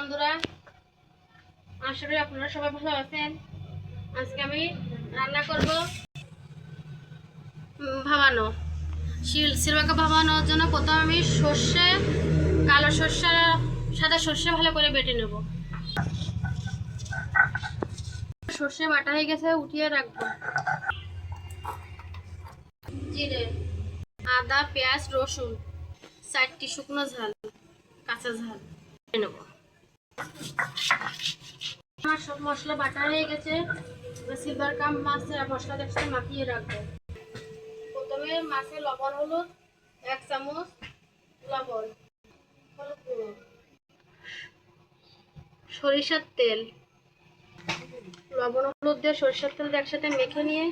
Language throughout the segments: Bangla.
বন্ধুরা, আশা করি আপনারা সবাই ভালো আছেন। আজকে আমি রান্না করব ভাবানো সিলবাকা ভাবানোর জন্য প্রথমে আমি সর্ষে, কালো সর্ষে, সাদা সর্ষে ভালো করে বেটে নেব। সর্ষে বাটা হয়ে গেছে, উঠিয়ে রাখবো। জিরে, আদা, পেঁয়াজ, রসুন, 4টি শুকনো ঝাল, কাঁচা ঝাল নেব। আমার সব মশলা বাটা হয়ে গেছে। সিলভারকা মাছের মশলা একসাথে মাখিয়ে রাখবো। প্রথমে মাছে লবণ হলুদ 1 চামচ, লবণ, হলুদ গুঁড়ো, সরিষার তেল, লবণ হলুদ দিয়ে সরিষার তেল একসাথে মেখে নিয়ে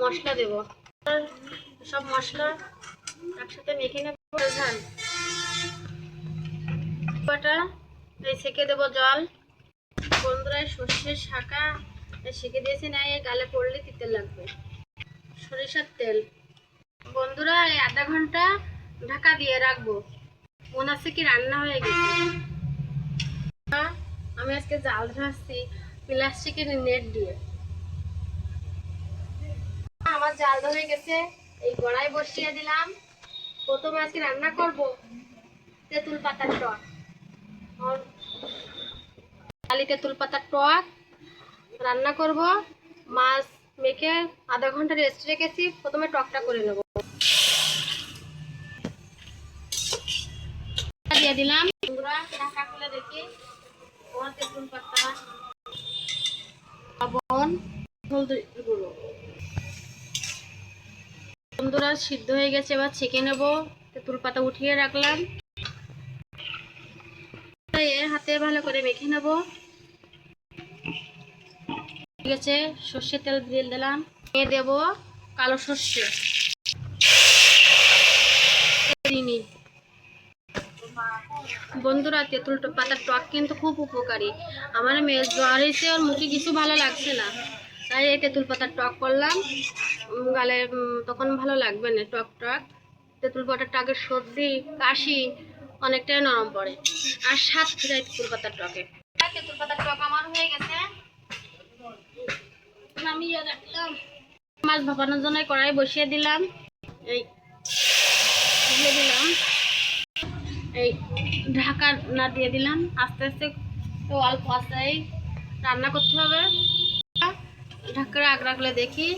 মশলা দেব। সব মশলা একসাথে মেখে নেব। ঝাল বাটা সেঁকে দেবো জল। বন্ধুরা, সর্ষের শাঁকা সেঁকে দিয়েছি, না গালে পড়লে তিতে লাগবে। সরিষার তেল বন্ধুরা, এই আধা ঘন্টা ঢাকা দিয়ে রাখবো। মনে হচ্ছে কি রান্না হয়ে গেছে। আমি আজকে জাল ভাজছি প্লাস্টিকের নেট দিয়ে। আমার জাল ধরে গেছে, এই কড়াই বসিয়ে দিলাম। প্রথমে আজকে রান্না করব তেঁতুল পাতার টক। তেঁতুল পাতার টক রান্না করব। মাছ মেখে আধা ঘন্টা রেস্ট রেখেছি। প্রথমে টকটা করে নেব। দিয়ে দিলাম। ঢাকা খুলে দেখি তেঁতুল পাতা, লবণ, হলুদ গুঁড়ো। বন্ধুরা, সিদ্ধ হয়ে গেছে, এবার ছেঁকে নেব। তেঁতুল পাতা উঠিয়ে রাখলাম। হাতে ভালো করে মেখে নেব। ঠিক আছে, সর্ষের তেল দিয়ে দিলাম। দিয়ে দেব কালো সর্ষে। বন্ধুরা, তেঁতুল পাতার টক কিন্তু খুব উপকারী। আমার মেয়ের জ্বর হয়েছে, ওর মুখে কিছু ভালো লাগছে না, তাই এই তেঁতুল পাতার টক করলাম। গালে তখন ভালো লাগবে না। টক তেঁতুল পাতার টকের সর্দি কাশি অনেকটাই নরম পড়ে, আর স্বাদ যায় তেঁতুল পাতার টকে। তেঁতুল পাতার টক আমার হয়ে গেছে, নামিয়ে রাখলাম। মাছ ভাপানোর জন্য কড়াই বসিয়ে দিলাম। এই দিয়ে দিলাম, এই ঢাকা না দিয়ে দিলাম। আস্তে আস্তে অল্প আস্তেই রান্না করতে হবে। ঢাকা রাখলে দেখি,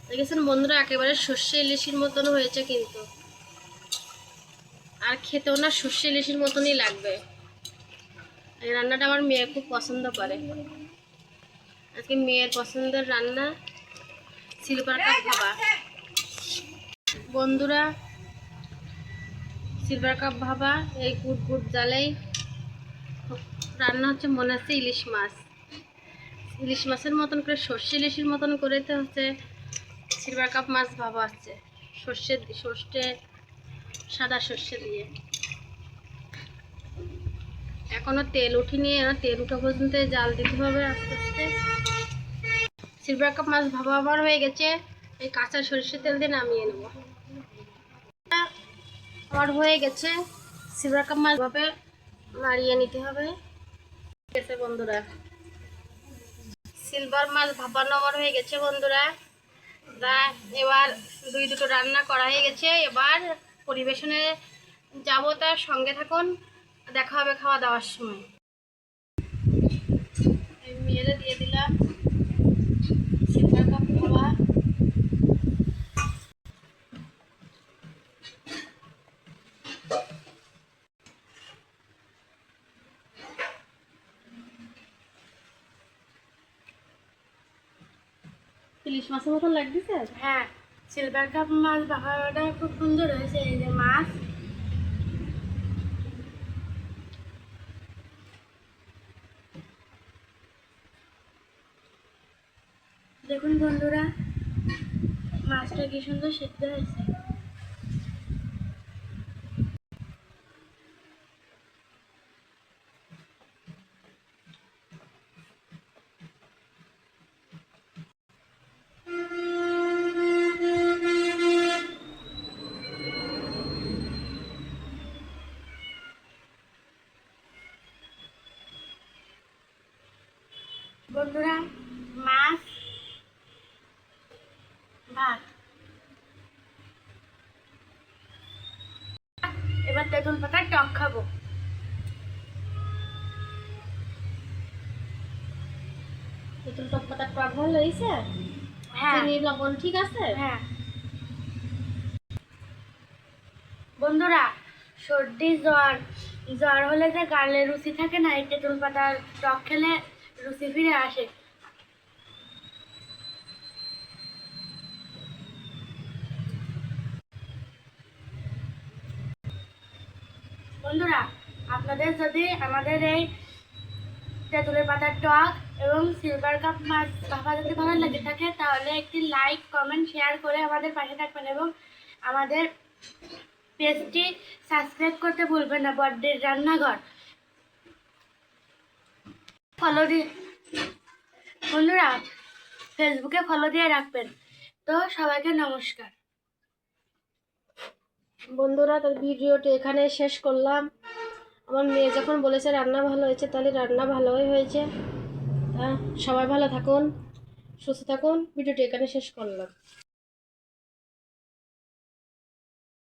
দেখেছেন বন্ধুরা, একেবারে সর্ষে ইলিশের মতন হয়েছে কিন্তু। আর খেতেও না সর্ষে ইলিশের মতনই লাগবে। এই রান্নাটা আমার মেয়ে খুব পছন্দ করে। আজকে মেয়ের পছন্দের রান্না সিলভারকা ভাবা। বন্ধুরা, সিলভারকা ভাবা এই কুট জালেই রান্না হচ্ছে। মনে হচ্ছে ইলিশ মাছ, ইলিশ মাছের মতন করে সর্ষে ইলিশের মতন করেতে হচ্ছে সিলভারকা মাছ ভাবা হচ্ছে। সর্ষে সাদা সর্ষে দিয়ে। এখনো তেল উঠিনি, তেল উঠা পর্যন্ত জাল দিতে হবে আস্তে আস্তে। সিলভারকা মাছ ভাবা আমার হয়ে গেছে। এই কাঁচা সর্ষের তেল দিয়ে নামিয়ে নেব। আমার হয়ে গেছে। সিলভারকা মাছ ভাবে নাড়িয়ে নিতে হবে। ঠিক আছে বন্ধুরা, সিলভার মাছ ভাপানো আমার হয়ে গেছে বন্ধুরা। এবার দুটো রান্না করা হয়ে গেছে। এবার পরিবেশনে যাব, তার সঙ্গে থাকুন। দেখা হবে খাওয়া দাওয়ার সময়। মেয়েরে দিয়ে দিলাম সিলভারকা ভাবা। ইলিশ মাছের মতন লাগতেছে। হ্যাঁ, সিলভারকা মাছ ভাপাটা খুব সুন্দর হয়েছে। এই যে মাছ, দেখুন বন্ধুরা, মাছটা কি সুন্দর সিদ্ধ হয়েছে। বন্ধুরা, মাছ ভাত। এবার তেঁতুল পাতার টক খাবো। তেঁতুল পাতার টক ভালো হয়েছে? হ্যাঁ। চিনি লবণ ঠিক আছে? হ্যাঁ। বন্ধুরা, সর্দি জ্বর হলে যে গালে রুচি থাকে না, এই তেঁতুল পাতার টক খেলে রুচি ফিরে আসে। বন্ধুরা, আপনাদের যদি আমাদের এই তেঁতুলের পাতার টক এবং সিলভার কাপ মাছ ভাপা যদি ভালো লেগে থাকে, তাহলে একটি লাইক, কমেন্ট, শেয়ার করে আমাদের পাশে থাকবেন এবং আমাদের পেজটি সাবস্ক্রাইব করতে ভুলবেন না। বড়দের রান্নাঘর ফলো দিয়ে, বন্ধুরা ফেসবুকে ফলো দিয়ে রাখবেন। তো সবাইকে নমস্কার। বন্ধুরা, তার ভিডিওটি এখানে শেষ করলাম। আমার মেয়ে যখন বলেছে রান্না ভালো হয়েছে, তাহলে রান্না ভালোই হয়েছে। সবাই ভালো থাকুন, সুস্থ থাকুন। ভিডিওটি এখানে শেষ করলাম।